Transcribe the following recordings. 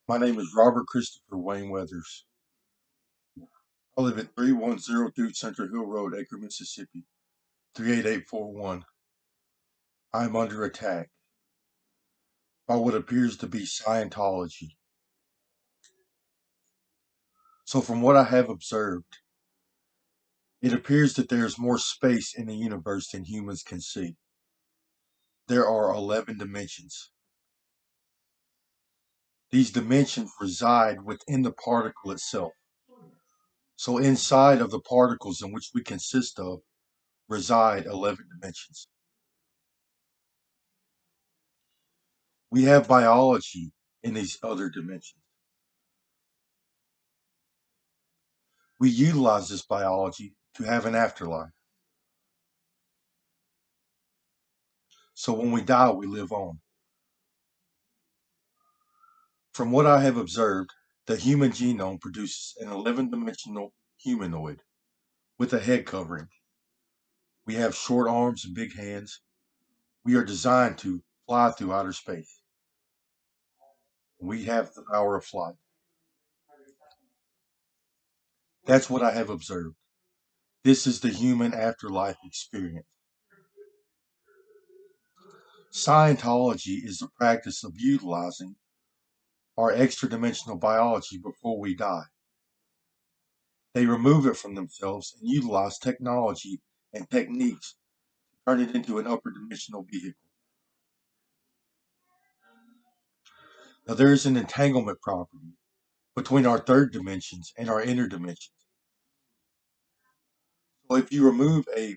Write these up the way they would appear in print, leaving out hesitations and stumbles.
My name is Robert Christopher Wayne Weathers. I live at 3102 Central Hill Road, Acre, Mississippi, 38841. I am under attack by what appears to be Scientology. So, from what I have observed, it appears that there is more space in the universe than humans can see. There are 11 dimensions. These dimensions reside within the particle itself. So, inside of the particles in which we consist of reside 11 dimensions. We have biology in these other dimensions. We utilize this biology to have an afterlife. So when we die, we live on. From what I have observed, the human genome produces an 11-dimensional humanoid with a head covering. We have short arms and big hands. We are designed to fly through outer space. We have the power of flight. That's what I have observed. This is the human afterlife experience. Scientology is the practice of utilizing our extra dimensional biology before we die. They remove it from themselves and utilize technology and techniques to turn it into an upper dimensional vehicle. Now, there is an entanglement property between our third dimensions and our inner dimensions. So, if you remove a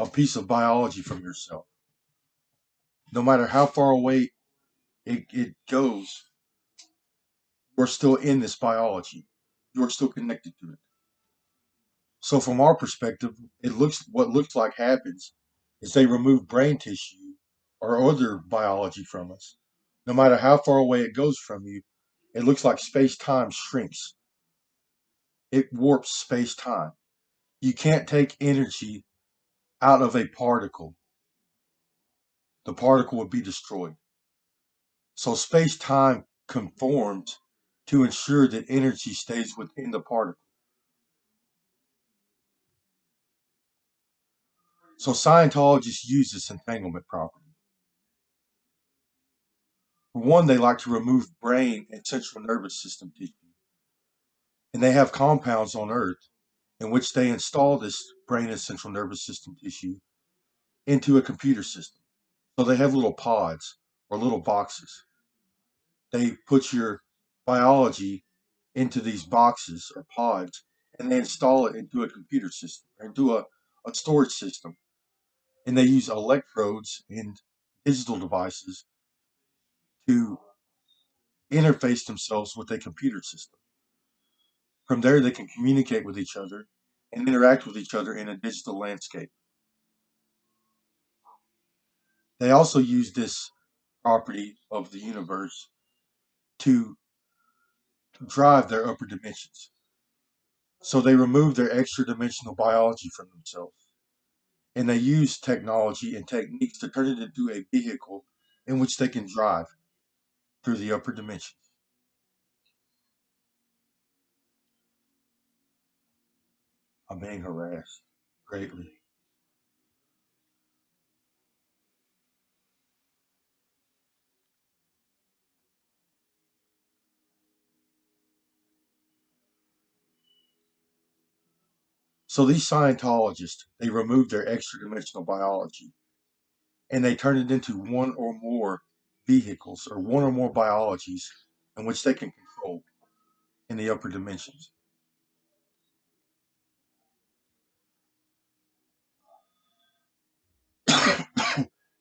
piece of biology from yourself, no matter how far away it goes, you're still in this biology. You're still connected to it. So, from our perspective, what looks like happens is they remove brain tissue or other biology from us. No matter how far away it goes from you, it looks like space time shrinks. It warps space time. You can't take energy out of a particle. The particle would be destroyed. So space time conforms to ensure that energy stays within the particle. So Scientologists use this entanglement property. For one, they like to remove brain and central nervous system tissue. And they have compounds on Earth in which they install this brain and central nervous system tissue into a computer system. So they have little pods or little boxes. They put your biology into these boxes or pods and they install it into a computer system, or into a storage system. And they use electrodes and digital devices to interface themselves with a computer system. From there, they can communicate with each other and interact with each other in a digital landscape. They also use this property of the universe to drive their upper dimensions. So they remove their extra dimensional biology from themselves. And they use technology and techniques to turn it into a vehicle in which they can drive through the upper dimensions. I'm being harassed greatly. So these Scientologists, they remove their extra dimensional biology and they turn it into one or more vehicles or one or more biologies in which they can control in the upper dimensions.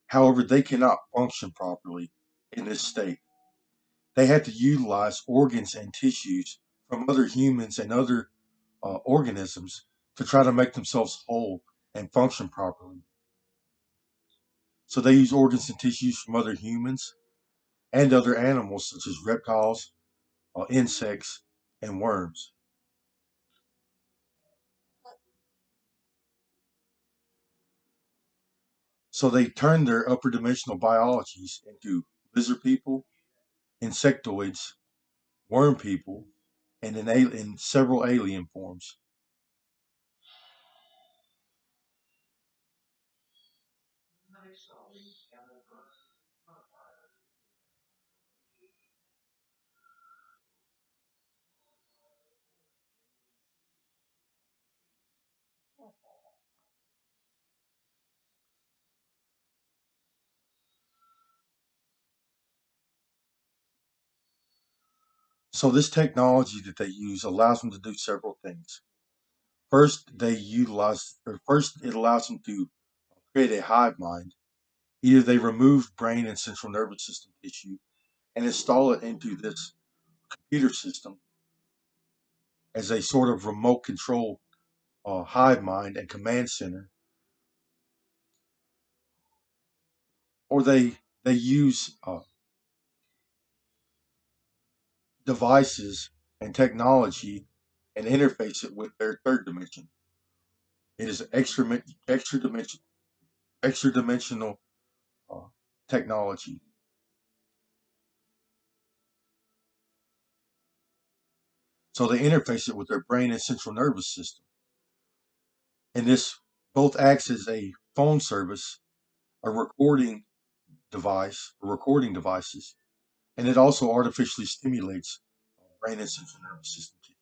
However, they cannot function properly in this state. They have to utilize organs and tissues from other humans and other organisms to try to make themselves whole and function properly. So they use organs and tissues from other humans and other animals such as reptiles, insects, and worms. So they turn their upper dimensional biologies into lizard people, insectoids, worm people, and in several alien forms. So this technology that they use allows them to do several things. First it allows them to create a hive mind. Either they remove brain and central nervous system tissue and install it into this computer system as a sort of remote control hive mind and command center, or they use devices and technology and interface it with their third dimension. It is extra dimensional uh, technology. So they interface it with their brain and central nervous system. And this both acts as a phone service, a recording devices, and it also artificially stimulates brain and central nervous system tissue.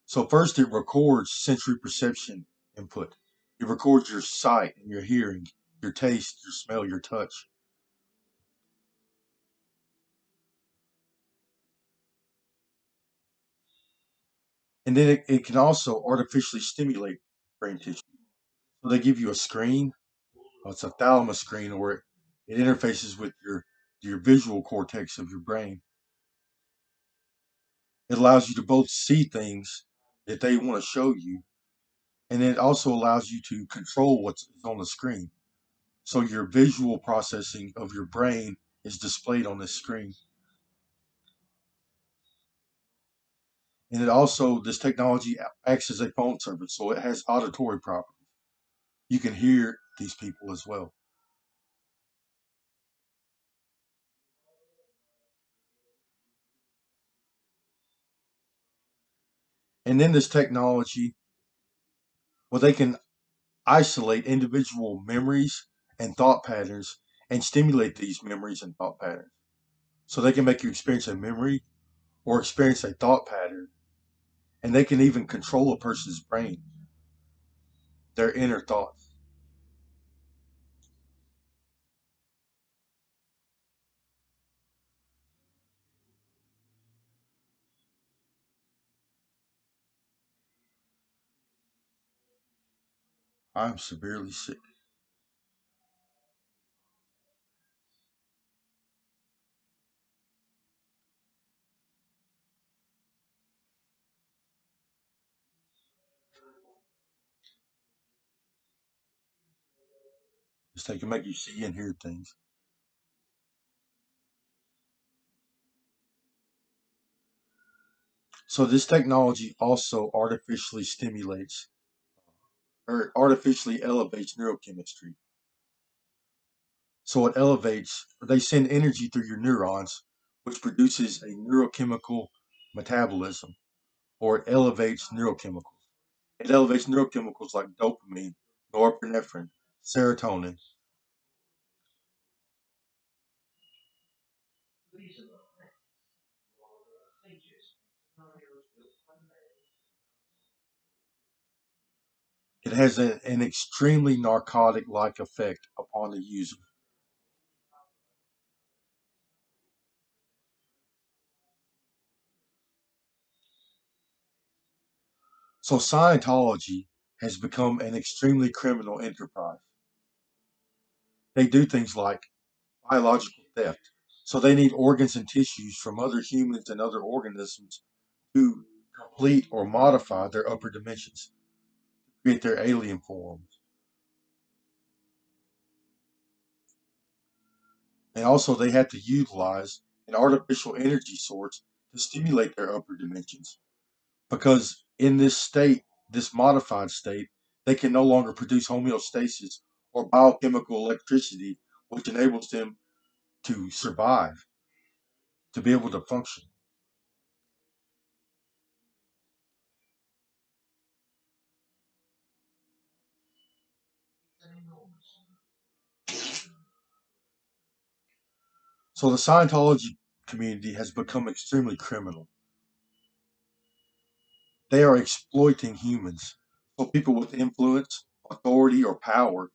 So first it records sensory perception input. It records your sight and your hearing, your taste, your smell, your touch. And then it can also artificially stimulate brain tissue. So they give you a screen. It's a thalamus screen where it interfaces with your visual cortex of your brain. It allows you to both see things that they want to show you, and it also allows you to control what's on the screen. So your visual processing of your brain is displayed on this screen. And it also, this technology acts as a phone service, so it has auditory properties. You can hear these people as well. And then this technology, well, they can isolate individual memories and thought patterns and stimulate these memories and thought patterns. So they can make you experience a memory or experience a thought pattern, and they can even control a person's brain, their inner thoughts. I'm severely sick. Just they can make you see and hear things. So this technology also artificially stimulates or artificially elevates neurochemistry. So it elevates, they send energy through your neurons, which produces a neurochemical metabolism, or it elevates neurochemicals. It elevates neurochemicals like dopamine, norepinephrine, serotonin. It has an extremely narcotic like effect upon the user. So Scientology has become an extremely criminal enterprise. They do things like biological theft. So they need organs and tissues from other humans and other organisms to complete or modify their upper dimensions, create their alien forms. And also they have to utilize an artificial energy source to stimulate their upper dimensions. Because in this state, this modified state, they can no longer produce homeostasis or biochemical electricity, which enables them to survive, to be able to function. So the Scientology community has become extremely criminal. They are exploiting humans. So people with influence, authority, or power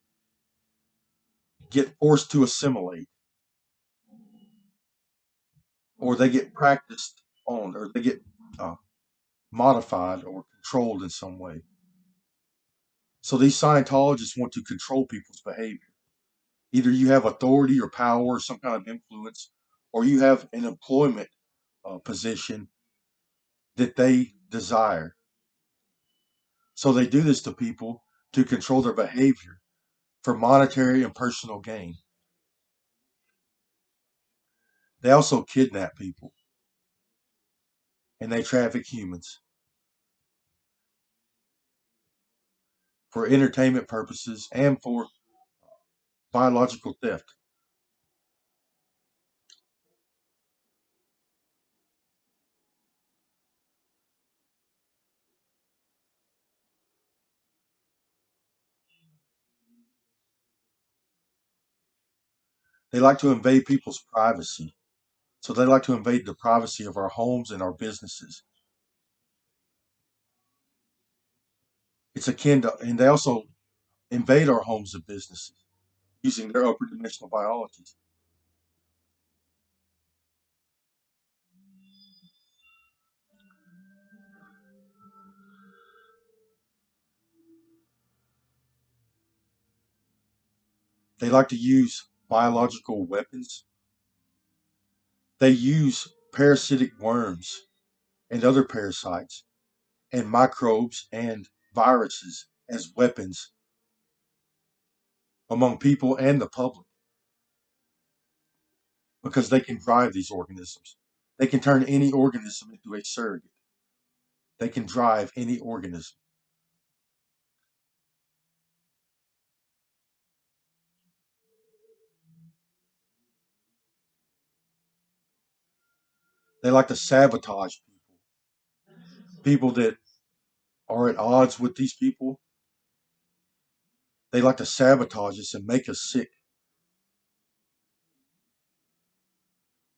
get forced to assimilate, or they get practiced on, or they get uh, modified or controlled in some way. So these Scientologists want to control people's behavior. Either you have authority or power or some kind of influence, or you have an employment position that they desire. So they do this to people to control their behavior for monetary and personal gain. They also kidnap people and they traffic humans for entertainment purposes and for biological theft. They like to invade people's privacy. So they like to invade the privacy of our homes and our businesses. It's akin to, and they also invade our homes and businesses using their upper dimensional biologies. They like to use biological weapons. They use parasitic worms and other parasites and microbes and viruses as weapons among people and the public because they can drive these organisms. They can turn any organism into a surrogate. They can drive any organism. They like to sabotage people. People that are at odds with these people, they like to sabotage us and make us sick,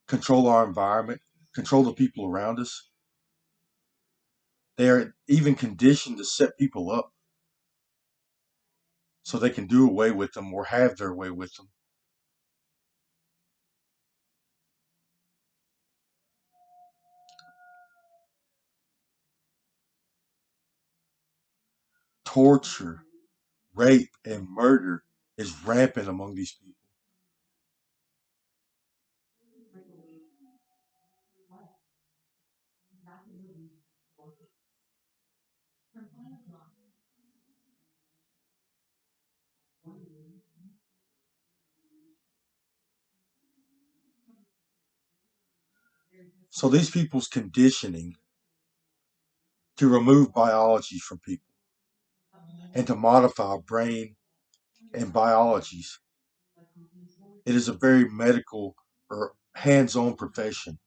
control our environment, control the people around us. They are even conditioned to set people up so they can do away with them or have their way with them. Torture, rape, and murder is rampant among these people. So these people's conditioning to remove biology from people and to modify brain and biologies. It is a very medical or hands-on profession.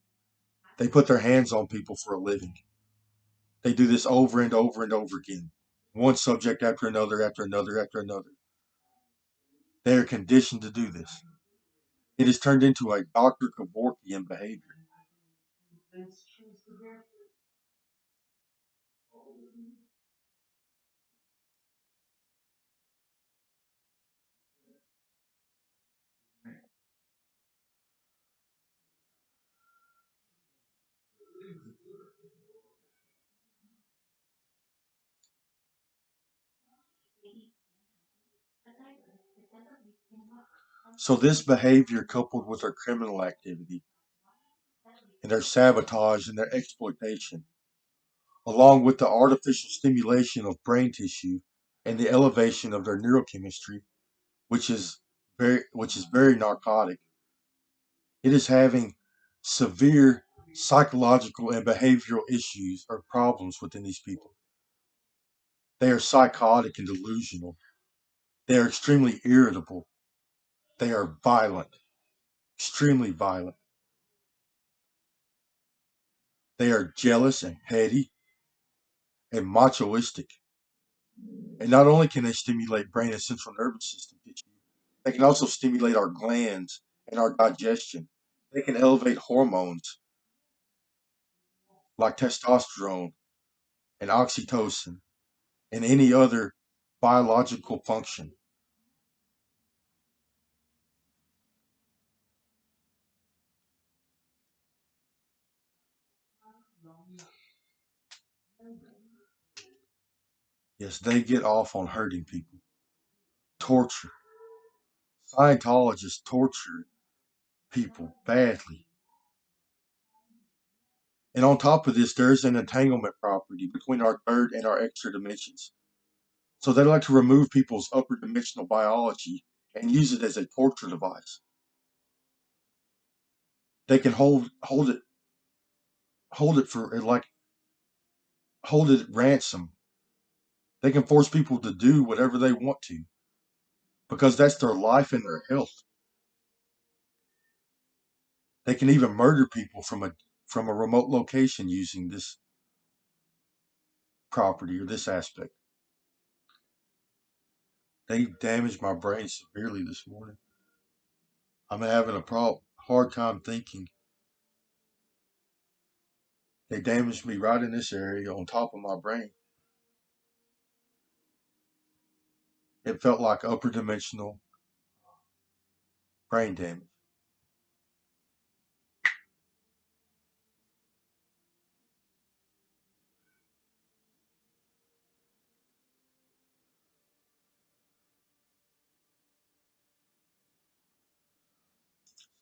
They put their hands on people for a living. They do this over and over and over again. One subject after another, after another, after another. They are conditioned to do this. It has turned into a Dr. Kevorkian behavior. So this behavior coupled with their criminal activity and their sabotage and their exploitation, along with the artificial stimulation of brain tissue and the elevation of their neurochemistry, which is very narcotic, it is having severe psychological and behavioral issues or problems within these people. They are psychotic and delusional. They are extremely irritable. They are violent, extremely violent. They are jealous and petty and machoistic. And not only can they stimulate brain and central nervous system tissue, they can also stimulate our glands and our digestion. They can elevate hormones like testosterone and oxytocin and any other biological function. Yes, they get off on hurting people. Torture. Scientologists torture people badly. And on top of this, there's an entanglement property between our third and our extra dimensions. So they like to remove people's upper dimensional biology and use it as a torture device. They can hold it for like hold it at ransom. They can force people to do whatever they want to because that's their life and their health. They can even murder people from a remote location using this property or this aspect. They damaged my brain severely this morning. I'm having a hard time thinking. They damaged me right in this area on top of my brain. It felt like upper dimensional brain damage.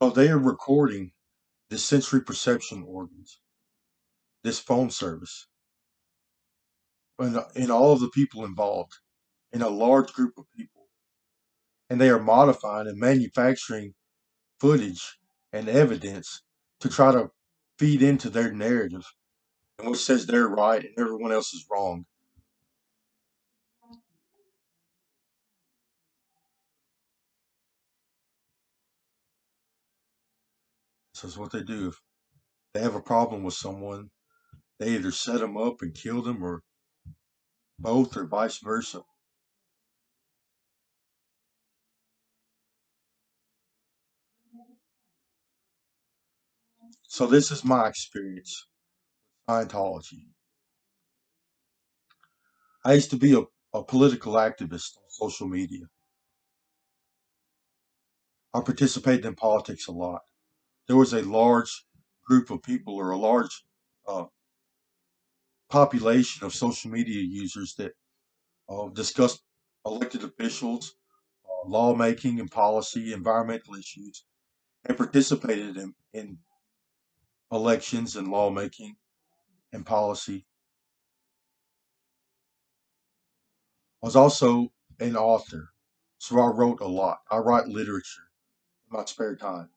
So they are recording the sensory perception organs, this phone service, and all of the people involved in a large group of people. And they are modifying and manufacturing footage and evidence to try to feed into their narrative, and which says they're right and everyone else is wrong. This is what they do. If they have a problem with someone, they either set them up and kill them, or both, or vice versa. So this is my experience with Scientology. I used to be a political activist on social media. I participated in politics a lot. There was a large group of people, or a large uh, population of social media users that discussed elected officials, lawmaking and policy, environmental issues, and participated in elections and lawmaking and policy. I was also an author, so I wrote a lot. I write literature in my spare time.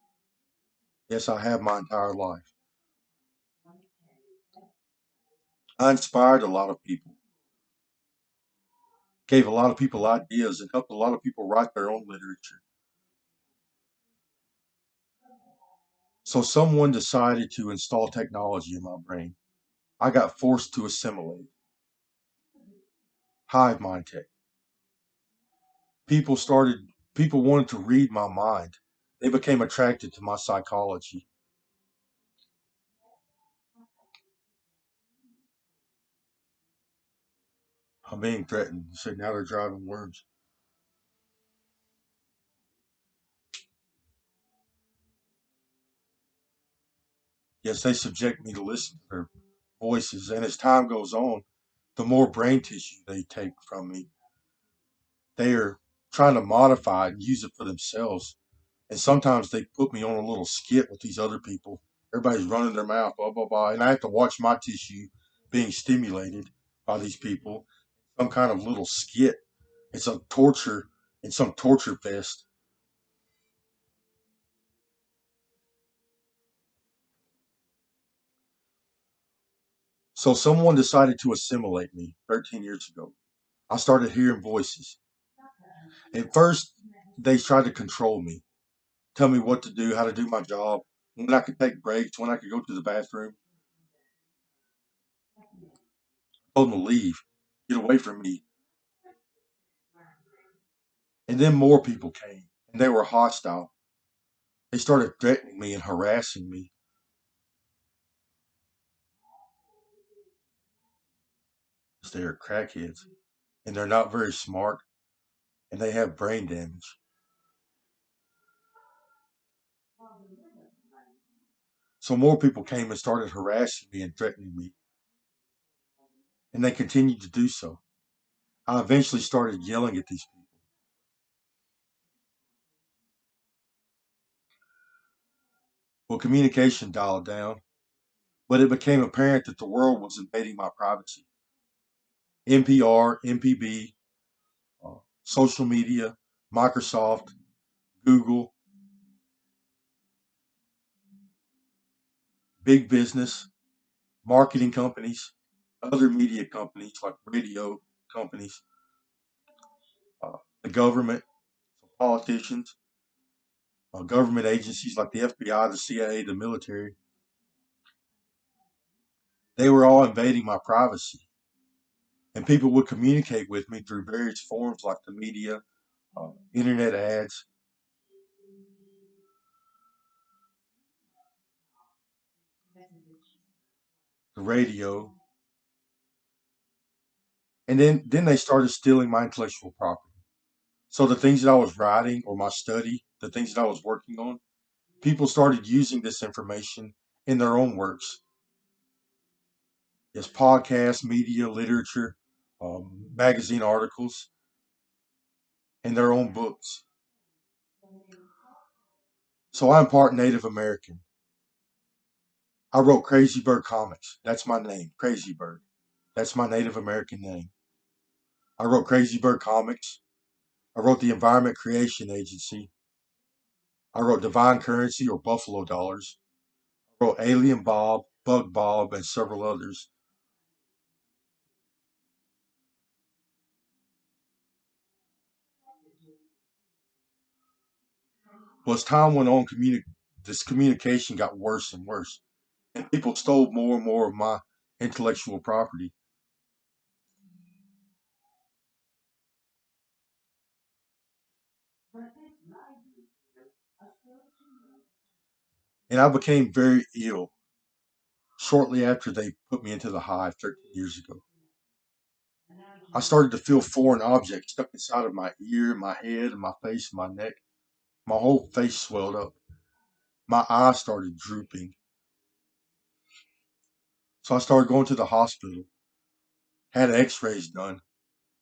Yes, I have my entire life. I inspired a lot of people, gave a lot of people ideas, and helped a lot of people write their own literature. So someone decided to install technology in my brain. I got forced to assimilate. Hive mind tech. People started, people wanted to read my mind. They became attracted to my psychology. I'm being threatened. They said now they're driving worms. Yes, they subject me to listen to their voices. And as time goes on, the more brain tissue they take from me, they are trying to modify it and use it for themselves. And sometimes they put me on a little skit with these other people. Everybody's running their mouth, blah, blah, blah. And I have to watch my tissue being stimulated by these people. Some kind of little skit. It's a torture and some torture fest. So someone decided to assimilate me 13 years ago. I started hearing voices. At first, they tried to control me, tell me what to do, how to do my job, when I could take breaks, when I could go to the bathroom. I told them to leave, get away from me. And then more people came, and they were hostile. They started threatening me and harassing me. They're crackheads, and they're not very smart, and they have brain damage. So more people came and started harassing me and threatening me, and they continued to do so. I eventually started yelling at these people. Well, communication dialed down, but it became apparent that the world was invading my privacy. NPR, MPB, social media, Microsoft, Google, big business, marketing companies, other media companies like radio companies, the government, politicians, government agencies like the FBI, the CIA, the military. They were all invading my privacy. And people would communicate with me through various forms like the media, internet ads, the radio. And then they started stealing my intellectual property. So the things that I was writing or my study, the things that I was working on, people started using this information in their own works as podcasts, media, literature, magazine articles, and their own books. So I'm part Native American. I wrote Crazy Bird Comics. That's my name, Crazy Bird. That's my Native American name. I wrote Crazy Bird Comics. I wrote the Environment Creation Agency. I wrote Divine Currency or Buffalo Dollars. I wrote Alien Bob, Bug Bob, and several others. Well, as time went on, this communication got worse and worse, and people stole more and more of my intellectual property. And I became very ill shortly after they put me into the hive 13 years ago. I started to feel foreign objects stuck inside of my ear, my head, my face, my neck. My whole face swelled up. My eyes started drooping. So I started going to the hospital, had x-rays done.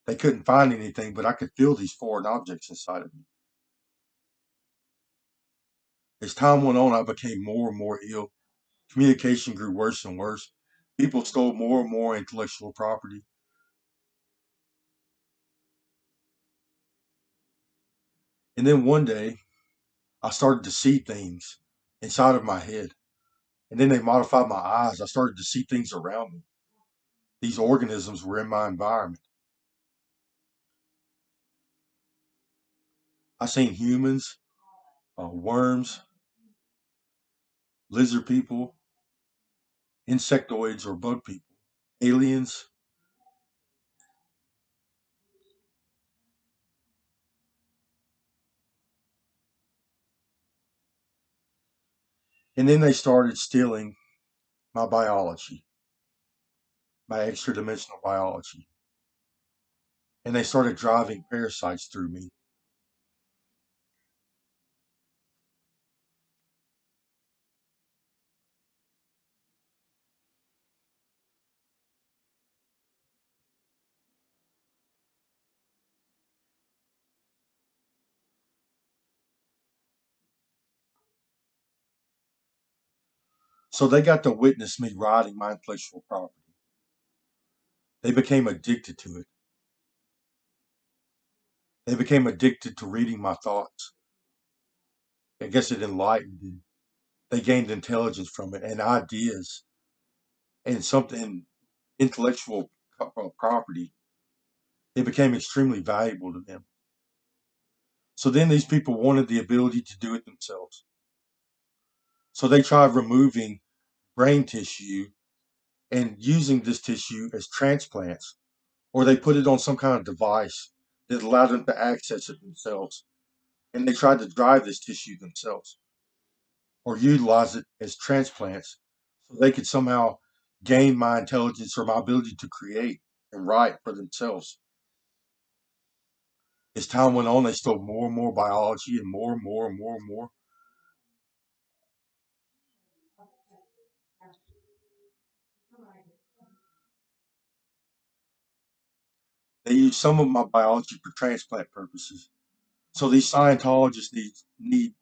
They couldn't find anything, but I could feel these foreign objects inside of me. As time went on, I became more and more ill. Communication grew worse and worse. People stole more and more intellectual property. And then one day, I started to see things inside of my head. And then they modified my eyes. I started to see things around me. These organisms were in my environment. I seen humans, worms, lizard people, insectoids or bug people, aliens. And then they started stealing my biology, my extra dimensional biology. And they started driving parasites through me. So they got to witness me riding my intellectual property. They became addicted to it. They became addicted to reading my thoughts. I guess it enlightened them. They gained intelligence from it and ideas and something intellectual property. It became extremely valuable to them. So then these people wanted the ability to do it themselves. So they tried removing brain tissue and using this tissue as transplants, or they put it on some kind of device that allowed them to access it themselves. And they tried to drive this tissue themselves. or utilize it as transplants so they could somehow gain my intelligence or my ability to create and write for themselves. As time went on, they stole more and more biology and more and more and more and more. They used some of my biology for transplant purposes. So these Scientologists need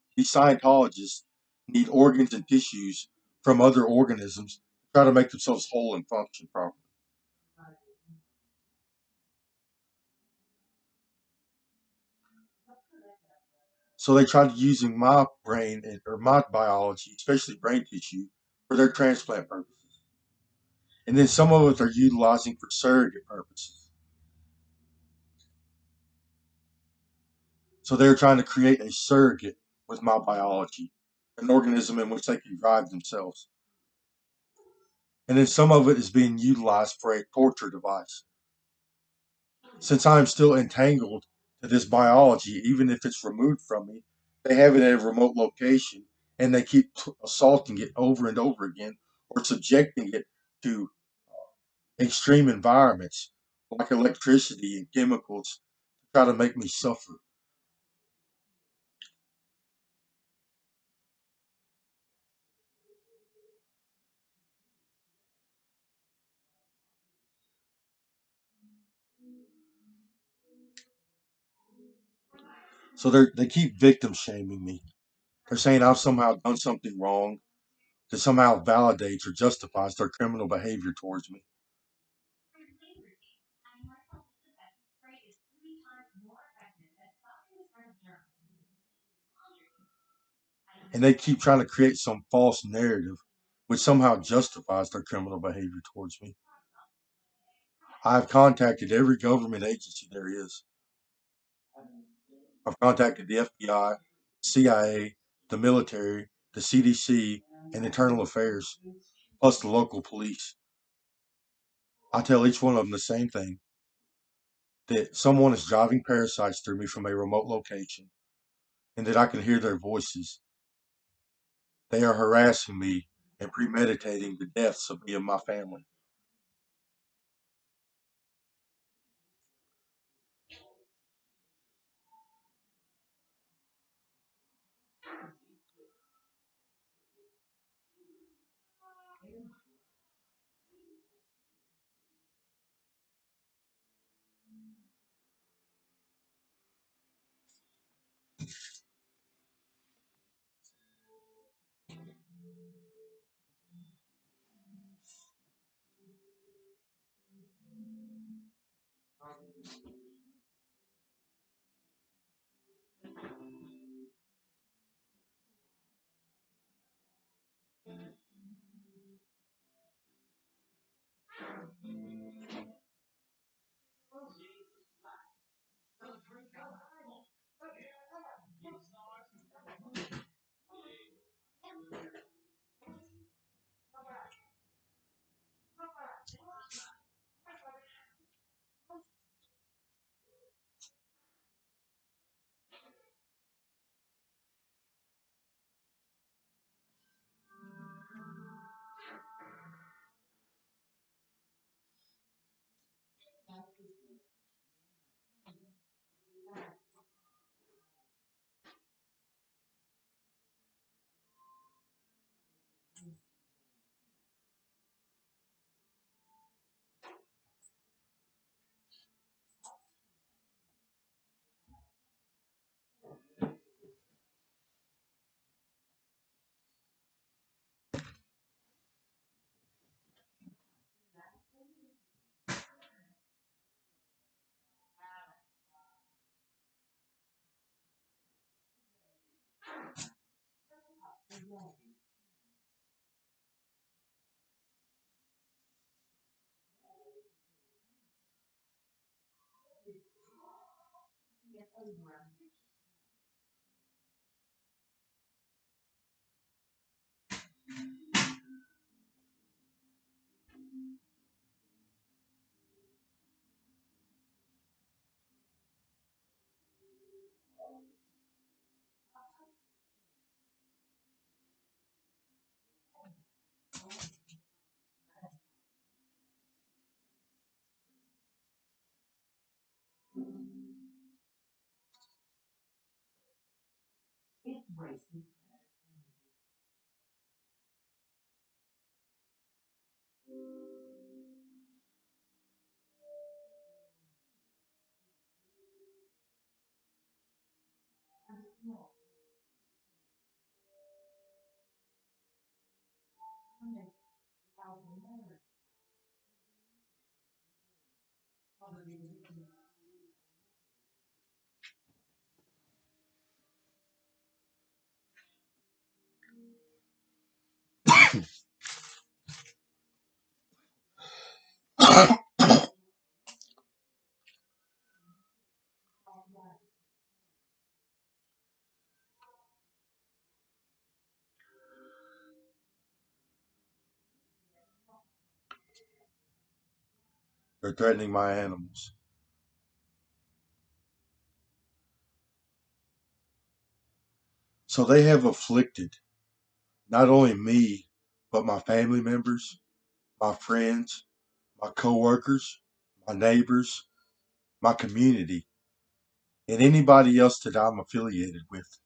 organs and tissues from other organisms to try to make themselves whole and function properly. So they tried using my brain or my biology, especially brain tissue, for their transplant purposes. And then some of it are utilizing for surrogate purposes. So they're trying to create a surrogate with my biology, an organism in which they can drive themselves. And then some of it is being utilized for a torture device. Since I'm still entangled to this biology, even if it's removed from me, they have it at a remote location and they keep assaulting it over and over again or subjecting it to extreme environments like electricity and chemicals to try to make me suffer. So they keep victim shaming me. They're saying I've somehow done something wrong that somehow validates or justifies their criminal behavior towards me. And they keep trying to create some false narrative which somehow justifies their criminal behavior towards me. I've contacted every government agency there is. I've contacted the FBI, CIA, the military, the CDC, and Internal Affairs, plus the local police. I tell each one of them the same thing, that someone is driving parasites through me from a remote location and that I can hear their voices. They are harassing me and premeditating the deaths of me and my family. They're threatening my animals. So they have afflicted not only me, but my family members, my friends, my coworkers, my neighbors, my community, and anybody else that I'm affiliated with.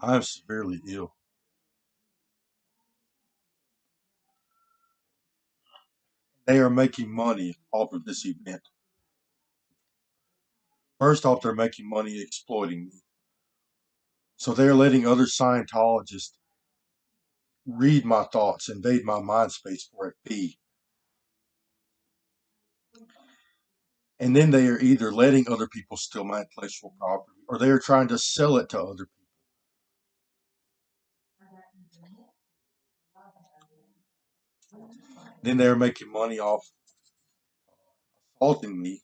I am severely ill. They are making money off of this event. First off, they're making money exploiting me. So they're letting other Scientologists read my thoughts, invade my mind space for a fee. And then they are either letting other people steal my intellectual property or they are trying to sell it to other people. Then they are making money off assaulting me.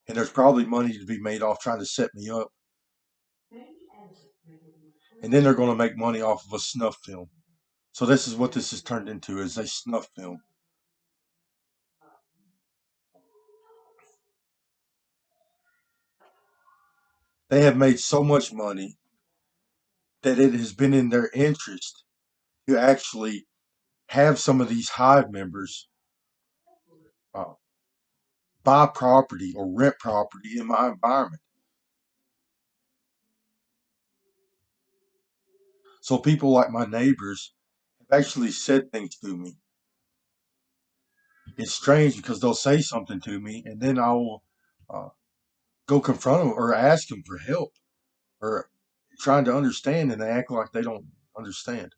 And there's probably money to be made off trying to set me up. And then they're going to make money off of a snuff film. So this is what this has turned into is a snuff film. They have made so much money that it has been in their interest to actually have some of these hive members uh, buy property or rent property in my environment. So people like my neighbors have actually said things to me. It's strange because they'll say something to me and then I will uh, go confront them or ask them for help or trying to understand and they act like they don't understand.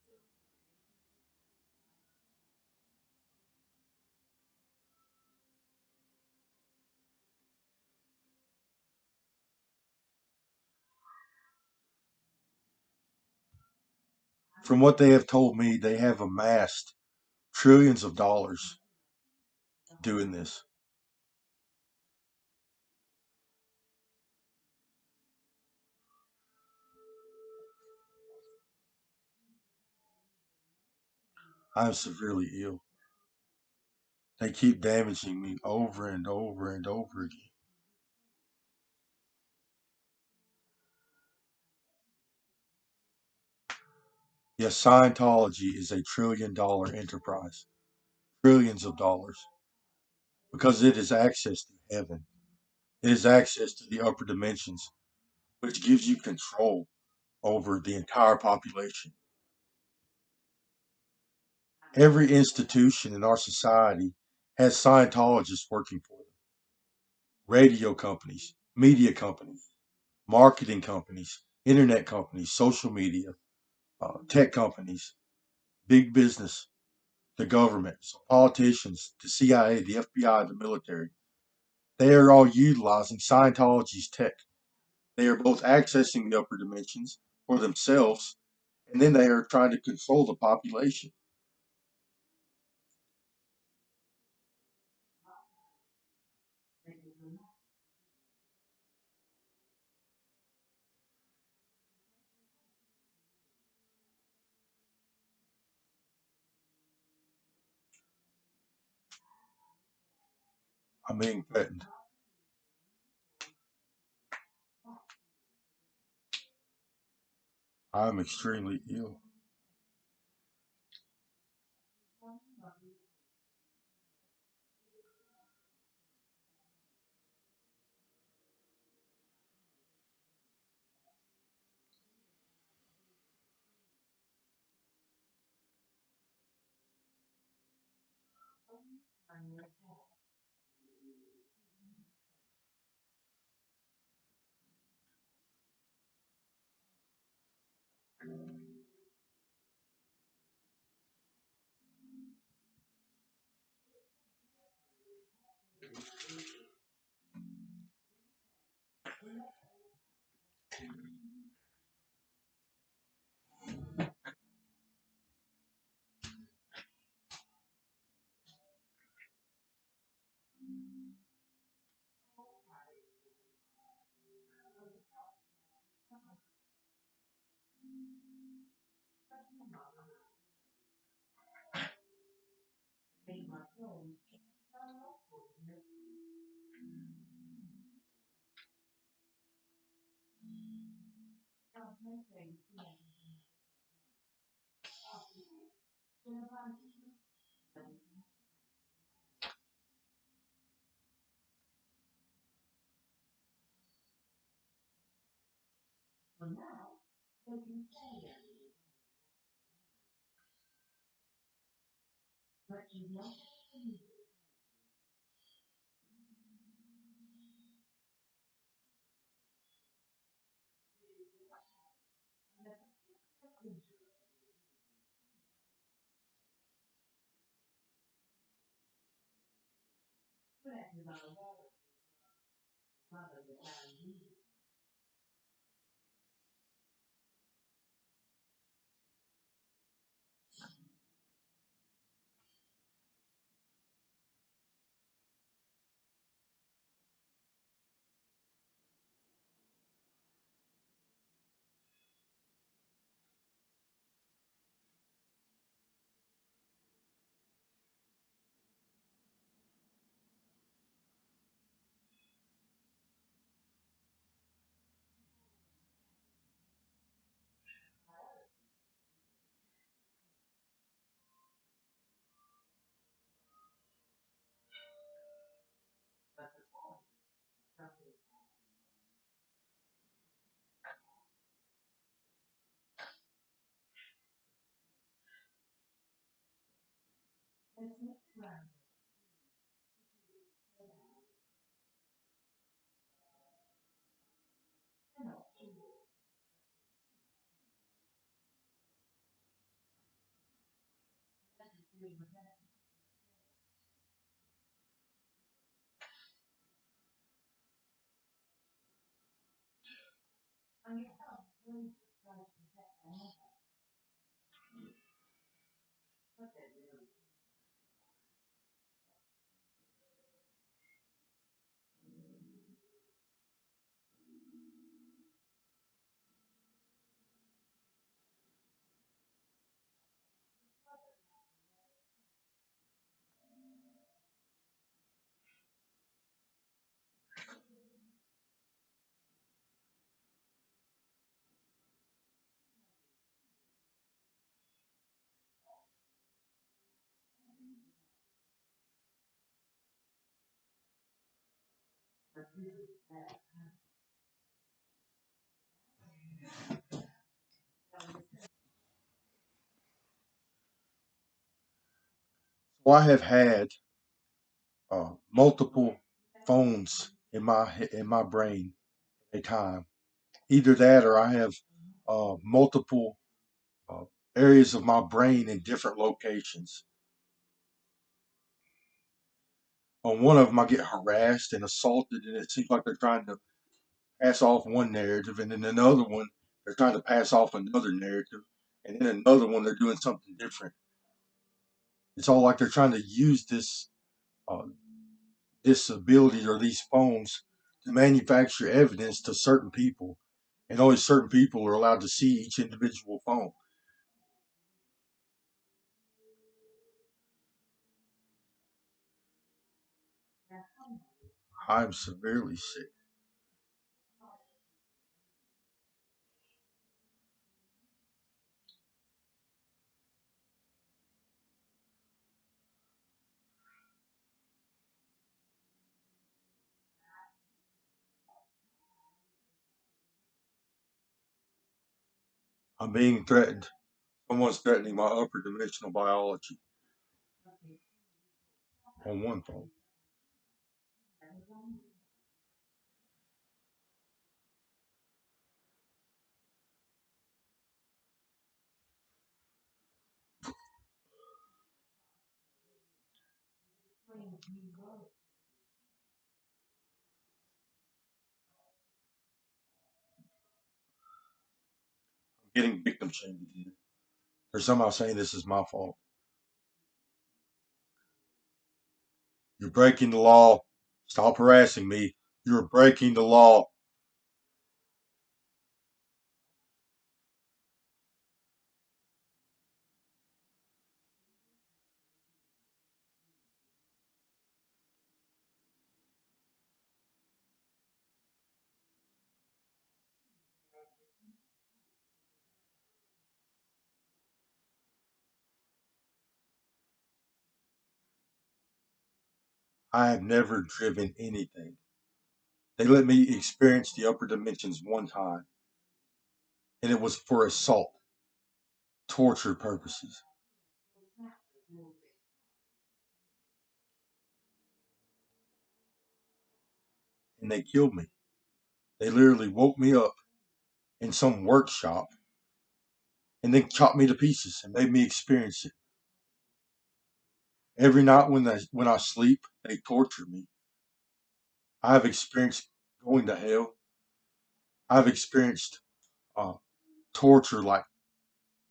From what they have told me, they have amassed trillions of dollars doing this. I am severely ill. They keep damaging me over and over and over again. Yes, Scientology is a $1 trillion enterprise, trillions of dollars, because it is access to heaven. It is access to the upper dimensions, which gives you control over the entire population. Every institution in our society has Scientologists working for them. Radio companies, media companies, marketing companies, internet companies, social media, tech companies, big business, the government, so politicians, the CIA, the FBI, the military. They are all utilizing Scientology's tech. They are both accessing the upper dimensions for themselves, and then they are trying to control the population. I'm being threatened. I'm extremely ill. So I have had multiple phones in my brain at a time. Either that, or I have multiple uh, areas of my brain in different locations. On one of them, I get harassed and assaulted, and it seems like they're trying to pass off one narrative, and then another one, they're trying to pass off another narrative, and then another one, they're doing something different. It's all like they're trying to use uh, this ability or these phones to manufacture evidence to certain people, and only certain people are allowed to see each individual phone. I'm severely sick. I'm being threatened. Someone's threatening my upper dimensional biology. on one phone. I'm getting victim shamed again. They're somehow saying this is my fault. You're breaking the law. Stop harassing me. You're breaking the law. I have never driven anything. They let me experience the upper dimensions one time, and it was for assault, torture purposes. And they killed me. They literally woke me up in some workshop and then chopped me to pieces and made me experience it. Every night when I sleep, they torture me. I've experienced going to hell. I've experienced uh, torture like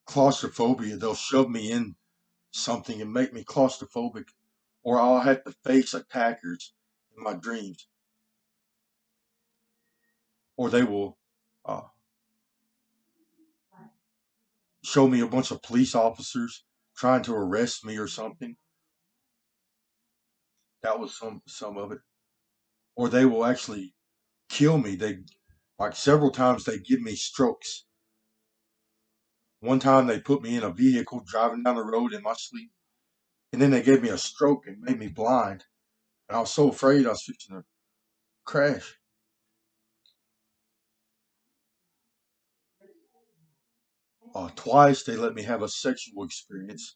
claustrophobia. They'll shove me in something and make me claustrophobic, or I'll have to face attackers in my dreams, or they will uh, show me a bunch of police officers trying to arrest me or something. That was some of it. Or they will actually kill me. They like several times they give me strokes. One time they put me in a vehicle driving down the road in my sleep, and then they gave me a stroke and made me blind. And I was so afraid I was fixing to crash. Twice they let me have a sexual experience,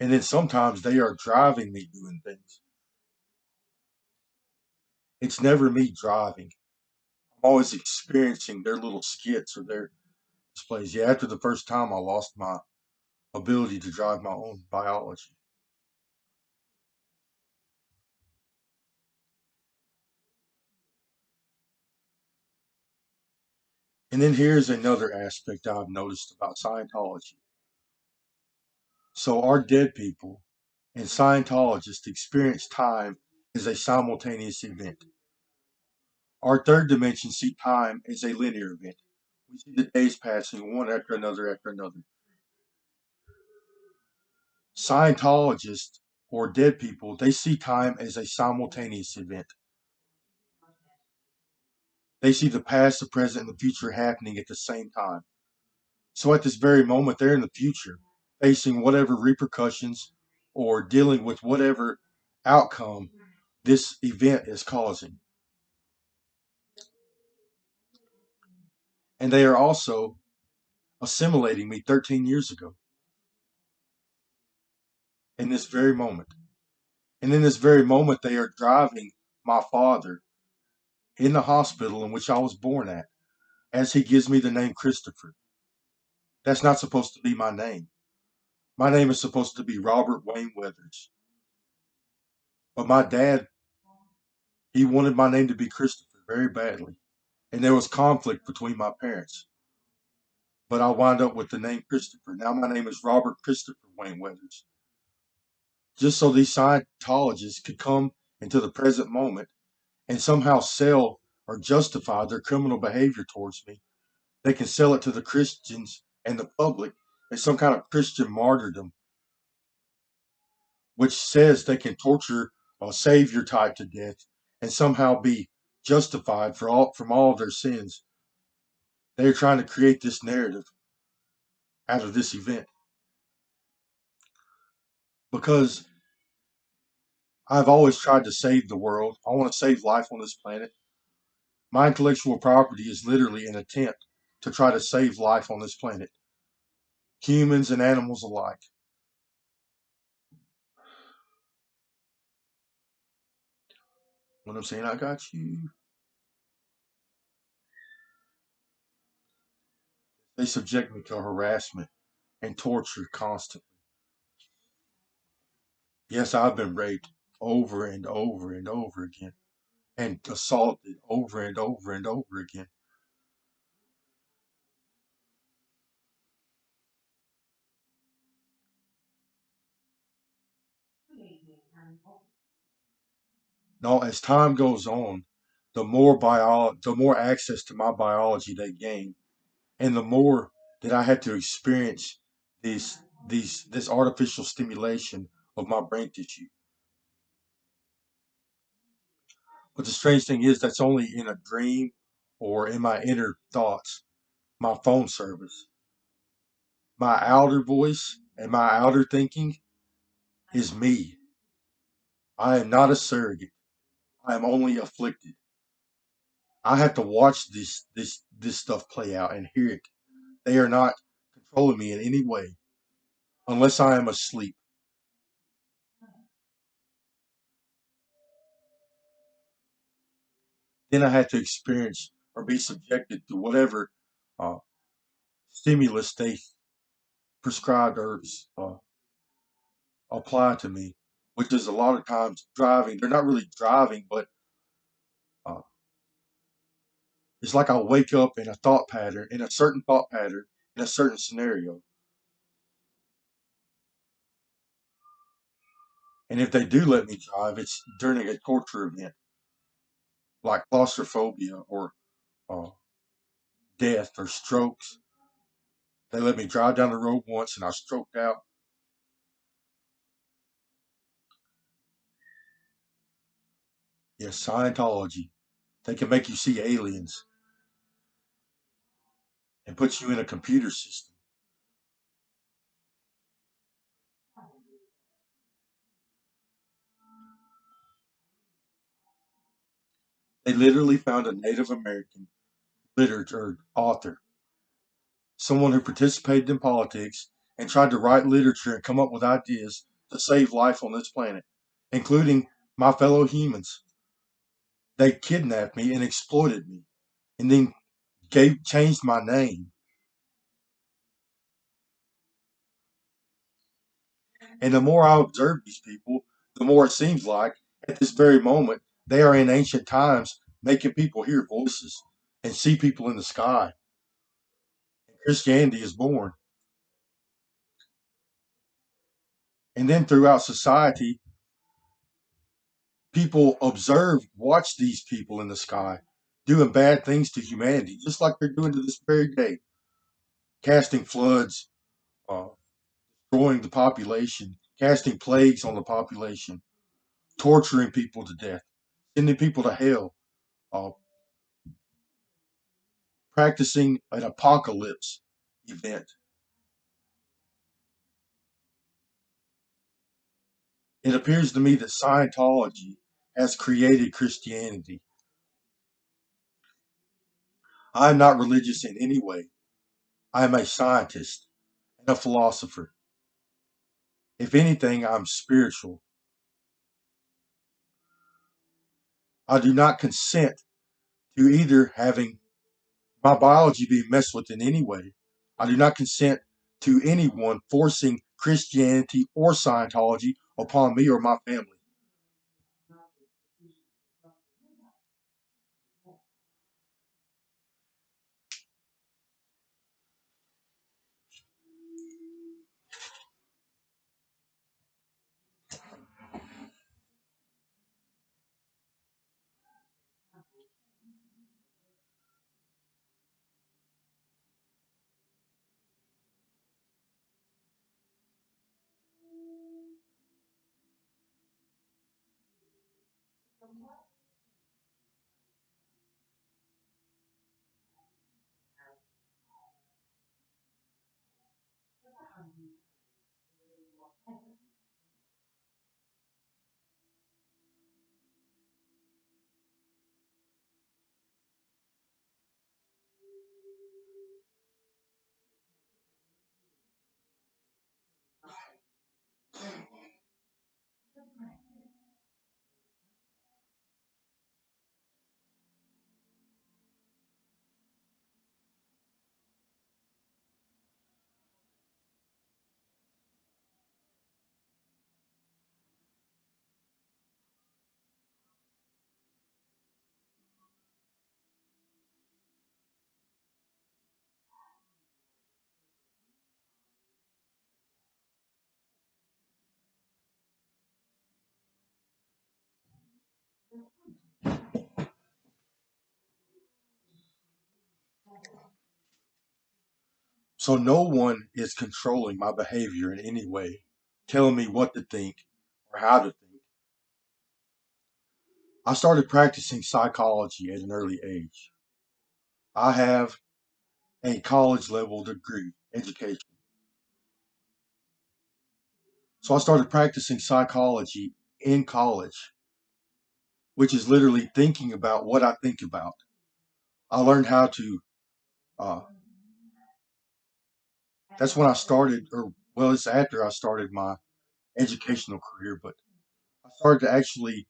and then sometimes they are driving me doing things. It's never me driving. I'm always experiencing their little skits or their displays. Yeah, after the first time, I lost my ability to drive my own biology. And then here's another aspect I've noticed about Scientology. So, our dead people and Scientologists experience time as a simultaneous event. Our third dimension see time as a linear event. We see the days passing one after another after another. Scientologists or dead people, they see time as a simultaneous event. They see the past, the present, and the future happening at the same time. So at this very moment, they're in the future, facing whatever repercussions or dealing with whatever outcome this event is causing. And they are also assimilating me 13 years ago in this very moment. And in this very moment, they are driving my father in the hospital in which I was born at as he gives me the name Christopher. That's not supposed to be my name. My name is supposed to be Robert Wayne Weathers. But my dad, he wanted my name to be Christopher very badly. And there was conflict between my parents. But I wound up with the name Christopher. Now my name is Robert Christopher Wayne Weathers. Just so these Scientologists could come into the present moment and somehow sell or justify their criminal behavior towards me. They can sell it to the Christians and the public as some kind of Christian martyrdom, which says they can torture a savior type to death and somehow be justified from all of their sins. They're trying to create this narrative out of this event because I've always tried to save the world. I want to save life on this planet. My intellectual property is literally an attempt to try to save life on this planet, humans and animals alike. When I'm saying I got you, they subject me to harassment and torture constantly. Yes, I've been raped over and over and over again, and assaulted over and over and over again. Now, as time goes on, the more access to my biology they gain, and the more that I had to experience these this artificial stimulation of my brain tissue. But the strange thing is that's only in a dream or in my inner thoughts, my phone service. My outer voice and my outer thinking is me. I am not a surrogate. I am only afflicted. I have to watch this stuff play out and hear it. They are not controlling me in any way unless I am asleep. Then I have to experience or be subjected to whatever uh, stimulus they prescribed or uh, apply to me, which is a lot of times driving. They're not really driving, but uh, it's like I wake up in a thought pattern, in a certain thought pattern, in a certain scenario. And if they do let me drive, it's during a torture event like claustrophobia or uh, death or strokes. They let me drive down the road once and I stroked out. Yes, Scientology. They can make you see aliens and put you in a computer system. They literally found a Native American literature author, someone who participated in politics and tried to write literature and come up with ideas to save life on this planet, including my fellow humans. They kidnapped me and exploited me, and then changed my name. And the more I observe these people, the more it seems like at this very moment they are in ancient times making people hear voices and see people in the sky. And Christianity is born. And then throughout society, people observe, watch these people in the sky doing bad things to humanity, just like they're doing to this very day, casting floods, uh, destroying the population, casting plagues on the population, torturing people to death, sending people to hell, uh, practicing an apocalypse event. It appears to me that Scientology has created Christianity. I am not religious in any way. I am a scientist and a philosopher. If anything, I'm spiritual. I do not consent to either having my biology being messed with in any way. I do not consent to anyone forcing Christianity or Scientology upon me or my family. So no one is controlling my behavior in any way, telling me what to think or how to think. I started practicing psychology at an early age. I have a college level degree education. So I started practicing psychology in college, which is literally thinking about what I think about. I learned how to, uh, that's when I started, or well, it's after I started my educational career, but I started to actually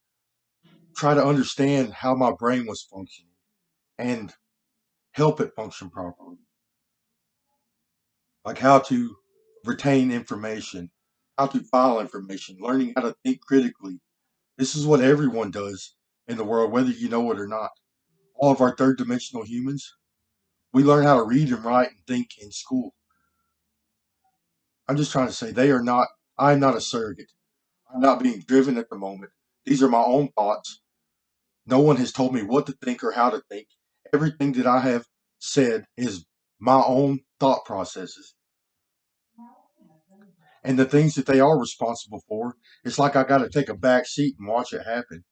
try to understand how my brain was functioning and help it function properly. Like how to retain information, how to file information, learning how to think critically. This is what everyone does in the world, whether you know it or not. All of our third dimensional humans, we learn how to read and write and think in school. I'm just trying to say they are not, I'm not a surrogate. I'm not being driven at the moment. These are my own thoughts. No one has told me what to think or how to think. Everything that I have said is my own thought processes. And the things that they are responsible for, it's like I got to take a back seat and watch it happen.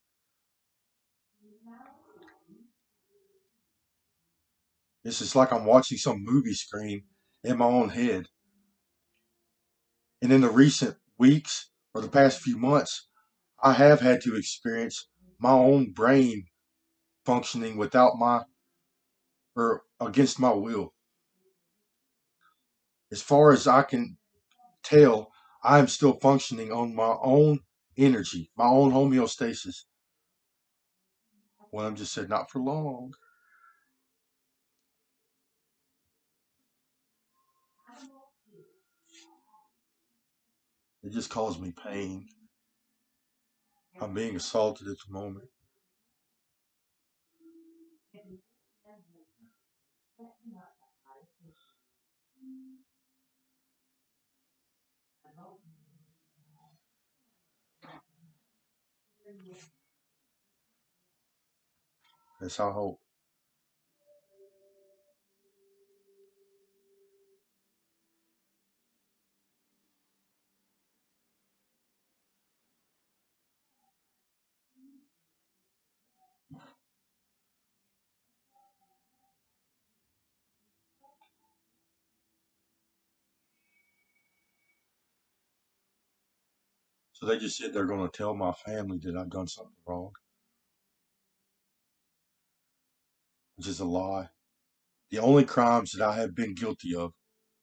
It's just like I'm watching some movie screen in my own head. And in the recent weeks or the past few months, I have had to experience my own brain functioning without my or against my will. As far as I can tell, I'm still functioning on my own energy, my own homeostasis. Well, I'm just said not for long. It just caused me pain. I'm being assaulted at the moment. That's I hope. So they just said they're going to tell my family that I've done something wrong, which is a lie. The only crimes that I have been guilty of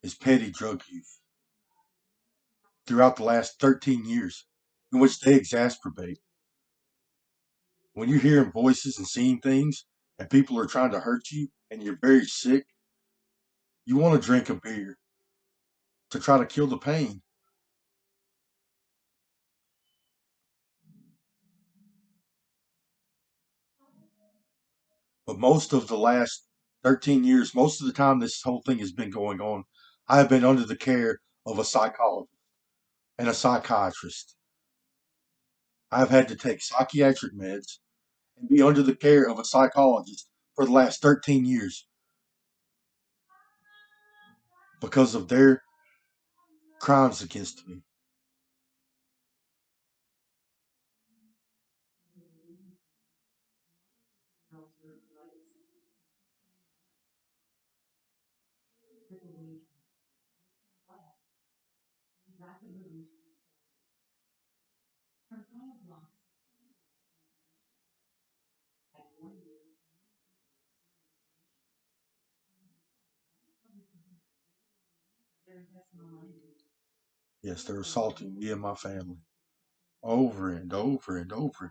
is petty drug use throughout the last 13 years, in which they exacerbate. When you're hearing voices and seeing things, and people are trying to hurt you, and you're very sick, you want to drink a beer to try to kill the pain. But most of the last 13 years, most of the time this whole thing has been going on, I have been under the care of a psychologist and a psychiatrist. I've had to take psychiatric meds and be under the care of a psychologist for the last 13 years because of their crimes against me. Yes, they're assaulting me and my family over and over and over again.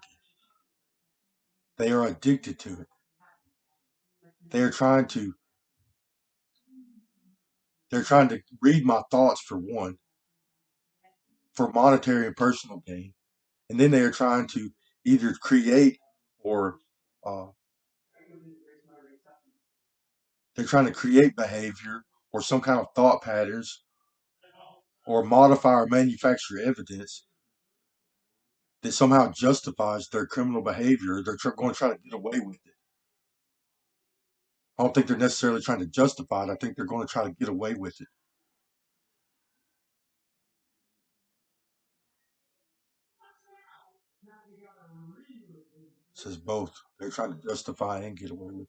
They are addicted to it. They are trying to they're trying to read my thoughts for one, for monetary and personal gain, and then they are trying to either create or uh, they're trying to create behavior or some kind of thought patterns or modify or manufacture evidence that somehow justifies their criminal behavior. They're going to try to get away with it. I don't think they're necessarily trying to justify it. I think they're going to try to get away with it. It says both. They're trying to justify and get away with it.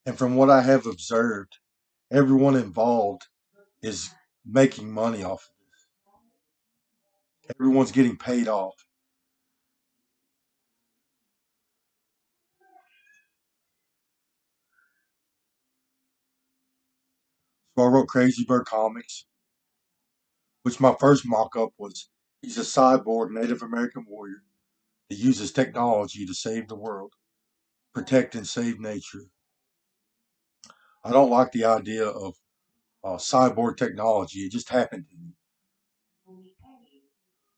And from what I have observed, everyone involved is making money off of this. Everyone's getting paid off. So I wrote Crazy Bird Comics, which my first mock up was he's a cyborg Native American warrior that uses technology to save the world, protect and save nature. I don't like the idea of cyborg technology. It just happened to me.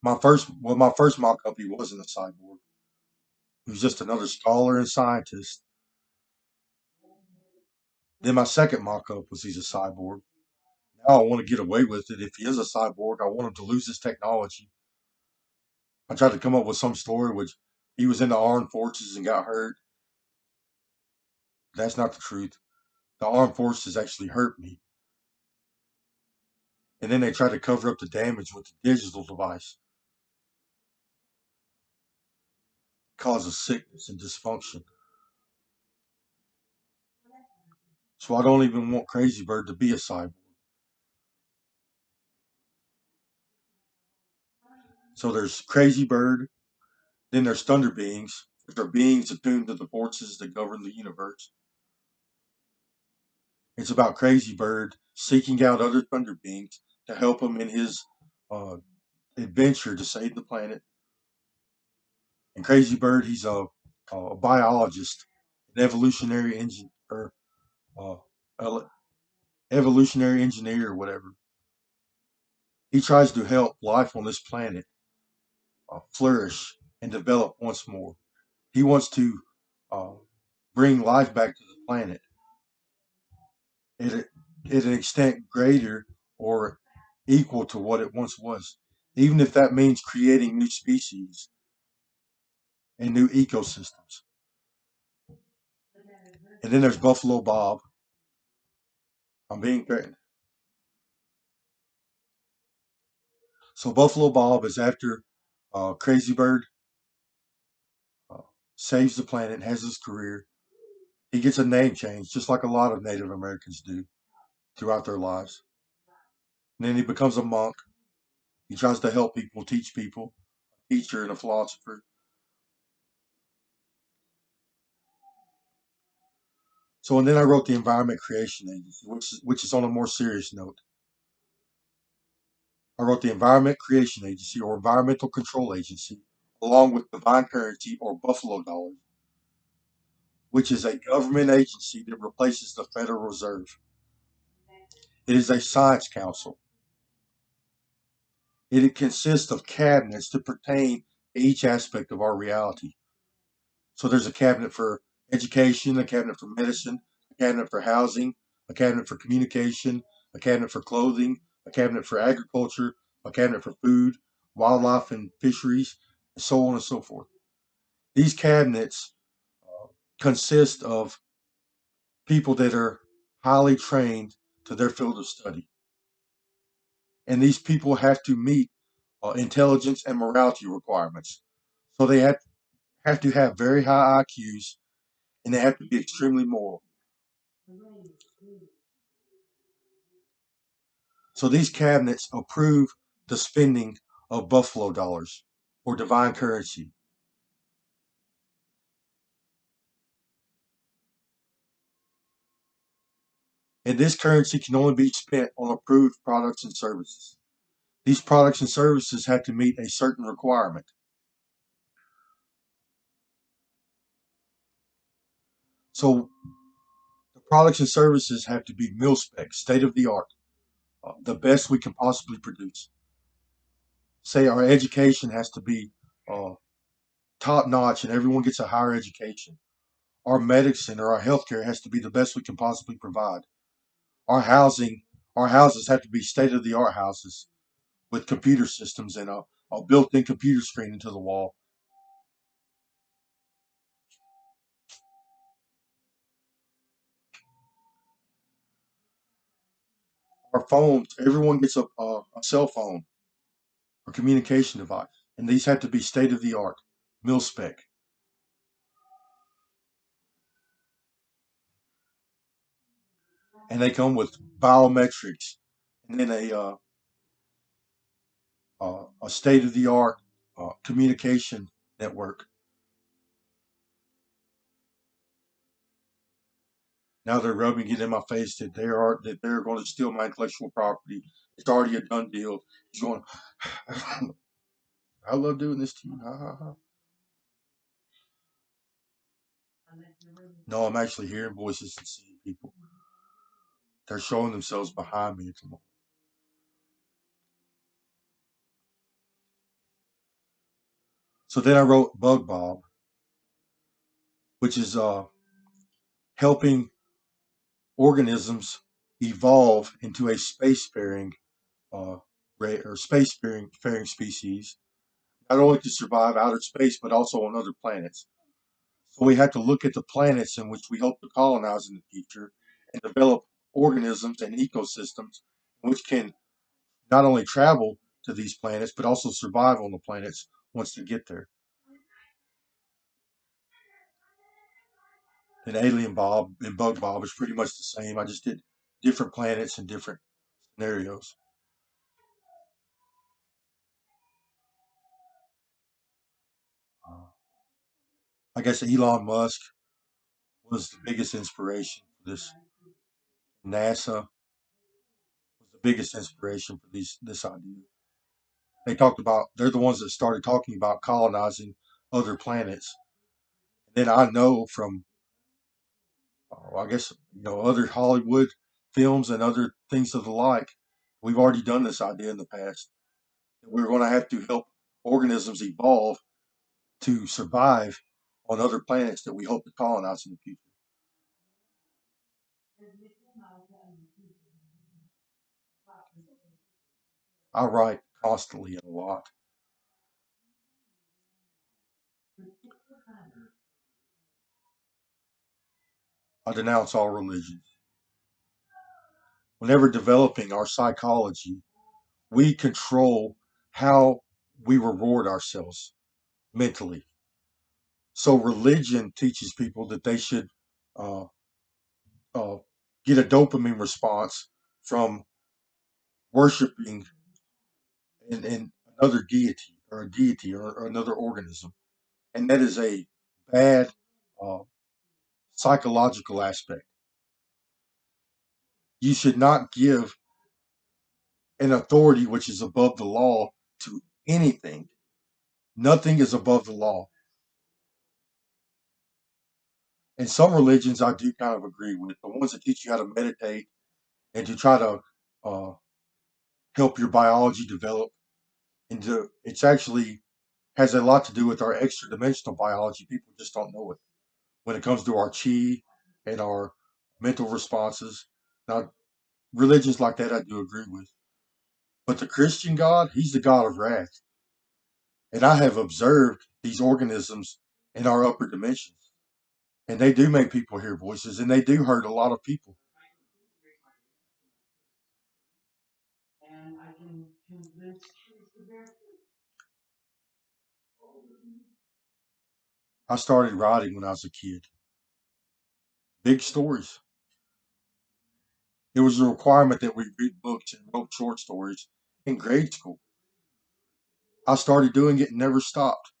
My first mock up, he wasn't a cyborg. He was just another scholar and scientist. Then my second mock up was he's a cyborg. Now I want to get away with it. If he is a cyborg, I want him to lose his technology. I tried to come up with some story which he was in the armed forces and got hurt. That's not the truth. The armed forces actually hurt me. And then they tried to cover up the damage with the digital device, causes sickness and dysfunction. So I don't even want Crazy Bird to be a cyborg. So there's Crazy Bird, then there's Thunder Beings, which are beings attuned to the forces that govern the universe. It's about Crazy Bird seeking out other Thunder Beings to help him in his uh, adventure to save the planet. And Crazy Bird, he's a biologist, an evolutionary engine or uh, evolutionary engineer or whatever. He tries to help life on this planet flourish and develop once more. He wants to uh, bring life back to the planet at, at an extent greater or equal to what it once was, even if that means creating new species and new ecosystems. And then there's Buffalo Bob. I'm being threatened. So Buffalo Bob is after Crazy Bird uh, saves the planet, has his career. He gets a name change, just like a lot of Native Americans do throughout their lives. And then he becomes a monk. He tries to help people, teach people, a teacher and a philosopher. So, and then I wrote the Environment Creation Agency, which is on a more serious note. I wrote the Environment Creation Agency or Environmental Control Agency, along with Divine Currency or Buffalo Dollars, which is a government agency that replaces the Federal Reserve. It is a science council. It consists of cabinets that pertain to each aspect of our reality. So there's a cabinet for education, a cabinet for medicine, a cabinet for housing, a cabinet for communication, a cabinet for clothing, a cabinet for agriculture, a cabinet for food, wildlife and fisheries, and so on and so forth. These cabinets consist of people that are highly trained to their field of study. And these people have to meet intelligence and morality requirements. So they have to have very high IQs and they have to be extremely moral. So these cabinets approve the spending of Buffalo dollars or divine currency. And this currency can only be spent on approved products and services. These products and services have to meet a certain requirement. So the products and services have to be mil spec, state of the art, the best we can possibly produce. Say our education has to be uh, top notch and everyone gets a higher education. Our medicine or our healthcare has to be the best we can possibly provide. Our housing, our houses have to be state of the art houses with computer systems and a built in computer screen into the wall. Our phones, everyone gets a cell phone or communication device, and these have to be state of the art, mil spec, and they come with biometrics, and then a state of the art communication network. Now they're rubbing it in my face that they're going to steal my intellectual property. It's already a done deal. He's going. I love doing this to you. Ha, ha, ha. No, I'm actually hearing voices and seeing people. They're showing themselves behind me at the moment. So then I wrote Bug Bob, which is helping organisms evolve into a spacefaring uh, or spacefaring species, not only to survive outer space but also on other planets. So we have to look at the planets in which we hope to colonize in the future and develop organisms and ecosystems which can not only travel to these planets but also survive on the planets once they get there. And Alien Bob and Bug Bob is pretty much the same. I just did different planets and different scenarios. Uh, I guess Elon Musk was the biggest inspiration for this. NASA was the biggest inspiration for this idea. They're the ones that started talking about colonizing other planets. And then I know from I guess other Hollywood films and other things of the like, we've already done this idea in the past. We're going to have to help organisms evolve to survive on other planets that we hope to colonize in the future. I write constantly and a lot. I denounce all religions. Whenever developing our psychology, we control how we reward ourselves mentally. So religion teaches people that they should uh, uh, get a dopamine response from worshiping in another deity or a deity or another organism, and that is a bad uh, psychological aspect. You should not give an authority which is above the law to anything. Nothing is above the law. And some religions I do kind of agree with. The ones that teach you how to meditate and to try to uh, help your biology develop. It's actually has a lot to do with our extra dimensional biology. People just don't know it when it comes to our chi and our mental responses. Now, religions like that I do agree with. But the Christian God, he's the God of wrath. And I have observed these organisms in our upper dimensions. And they do make people hear voices and they do hurt a lot of people. I started writing when I was a kid. Big stories. It was a requirement that we read books and wrote short stories in grade school. I started doing it and never stopped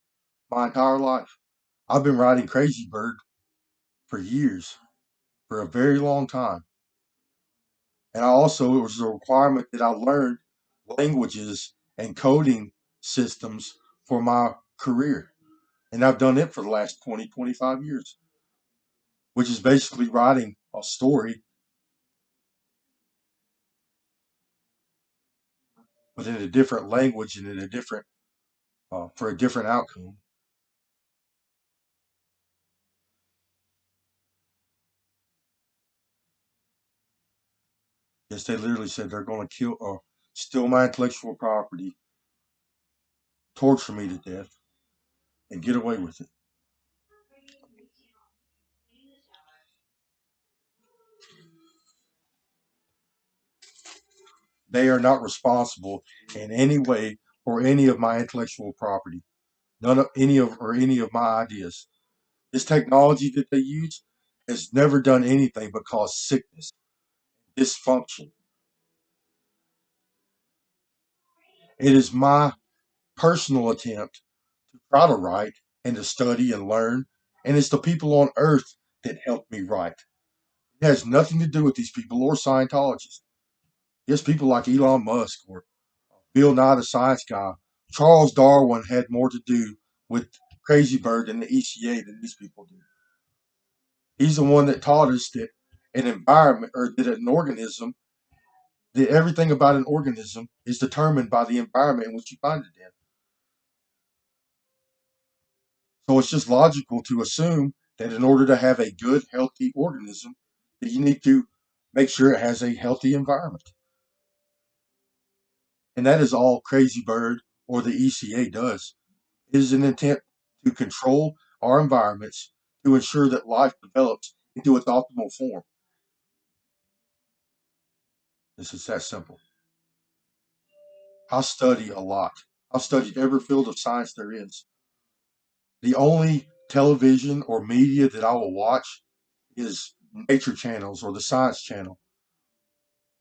my entire life. I've been writing Crazy Bird for years, for a very long time. And I also, it was a requirement that I learned languages and coding systems for my career. And I've done it for the last 20, 25 years, which is basically writing a story, but in a different language and in a different, for a different outcome. Yes, they literally said they're going to kill or steal my intellectual property, torture me to death, and get away with it. They are not responsible in any way for any of my intellectual property, none of any of my ideas. This technology that they use has never done anything but cause sickness, dysfunction. It is my personal attempt to try to write and to study and learn, and it's the people on Earth that helped me write. It has nothing to do with these people or Scientologists. Yes, people like Elon Musk or Bill Nye the Science Guy. Charles Darwin had more to do with Crazy Bird and the ECA than these people do. He's the one that taught us that an environment or that an organism, that everything about an organism is determined by the environment in which you find it in. So it's just logical to assume that in order to have a good, healthy organism, that you need to make sure it has a healthy environment. And that is all Crazy Bird or the ECA does. It is an intent to control our environments to ensure that life develops into its optimal form. This is that simple. I study a lot. I've studied every field of science there is. The only television or media that I will watch is nature channels or the science channel.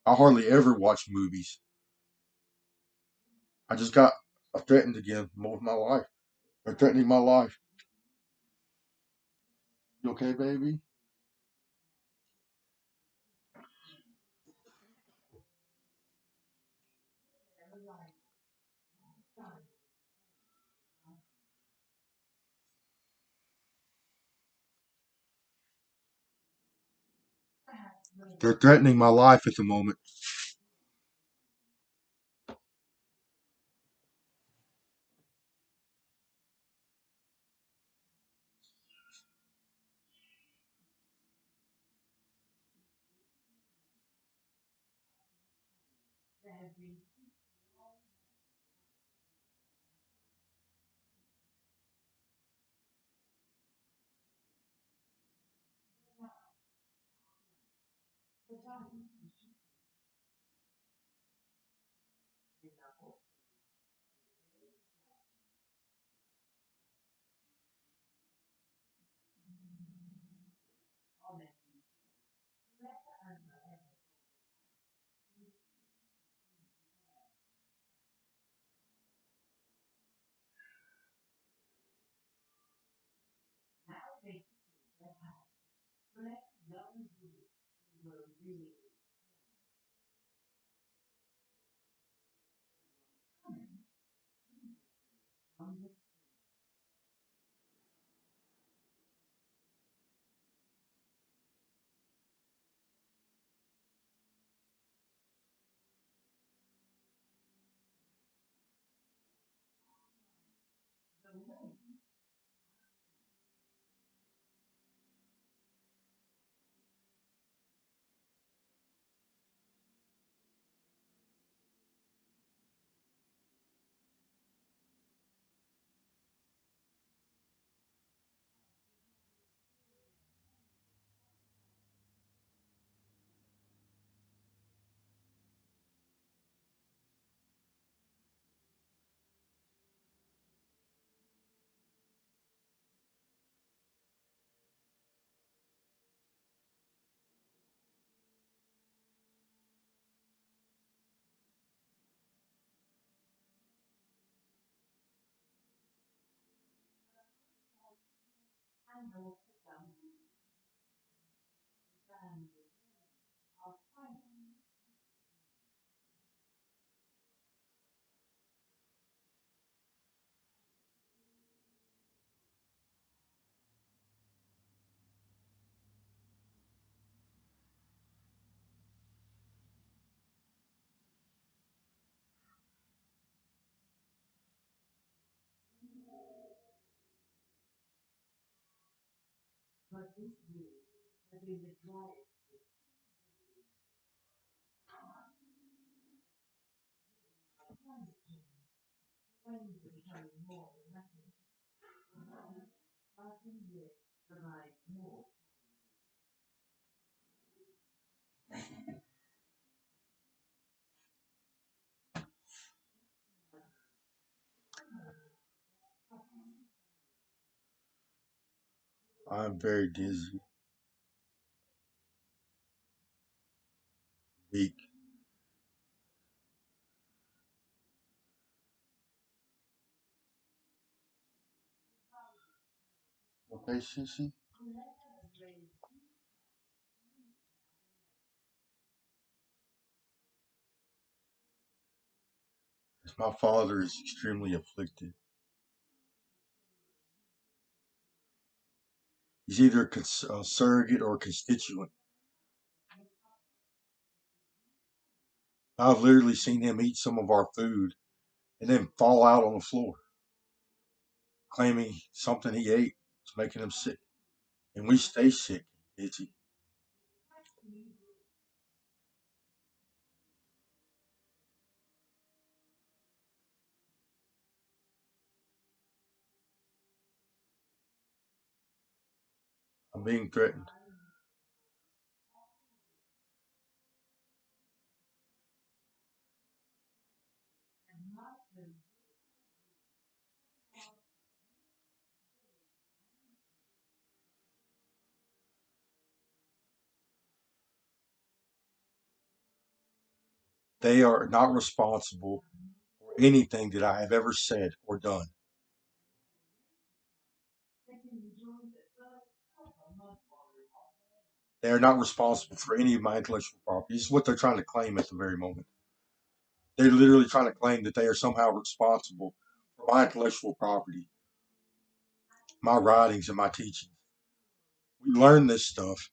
I hardly ever watch movies. I just got threatened again with my life. They're threatening my life. You okay, baby? They're threatening my life at the moment. I'm very dizzy, weak. Okay, Sissy? My father is extremely afflicted. He's either a surrogate or a constituent. I've literally seen him eat some of our food and then fall out on the floor, claiming something he ate is making him sick. And we stay sick, Itchy. I'm being threatened. They are not responsible for anything that I have ever said or done. They are not responsible for any of my intellectual property. This is what they're trying to claim at the very moment. They're literally trying to claim that they are somehow responsible for my intellectual property, my writings, and my teachings. We learn this stuff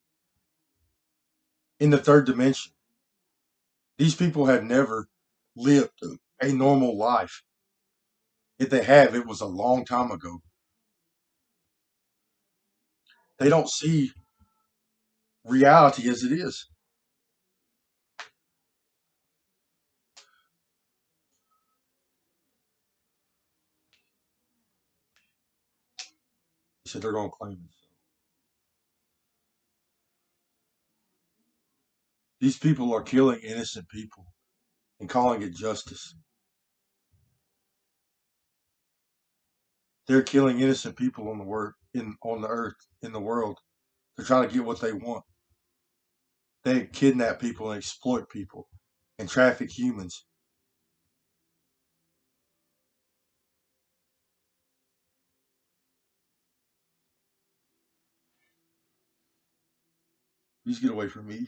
in the third dimension. These people have never lived a normal life. If they have, it was a long time ago. They don't see reality as it is. They said they're going to claim it. These people are killing innocent people and calling it justice. They're killing innocent people on the on the earth, in the world. They're trying to get what they want. They kidnap people and exploit people and traffic humans. Please get away from me.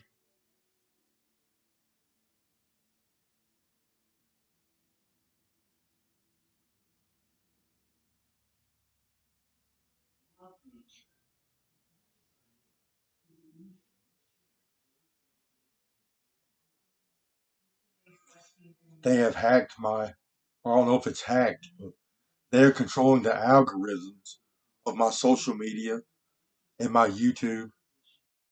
They have hacked my, I don't know if it's hacked, but they're controlling the algorithms of my social media and my YouTube.